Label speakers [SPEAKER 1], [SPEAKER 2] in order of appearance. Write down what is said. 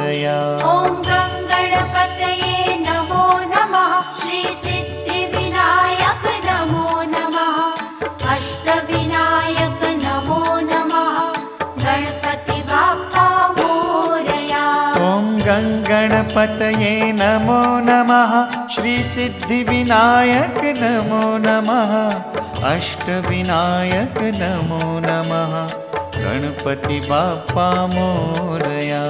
[SPEAKER 1] मोरया।
[SPEAKER 2] ॐ गणपतये नमो नमः। श्री सिद्धिविनायक नमो नमः। अष्टविनायक नमो नमः। गणपति बाप्पा मोरया।
[SPEAKER 1] ॐ गणपतये नमो नमः। श्री सिद्धिविनायक नमो नमः। अष्टविनायक नमो नमः। गणपति बाप्पा मोरया।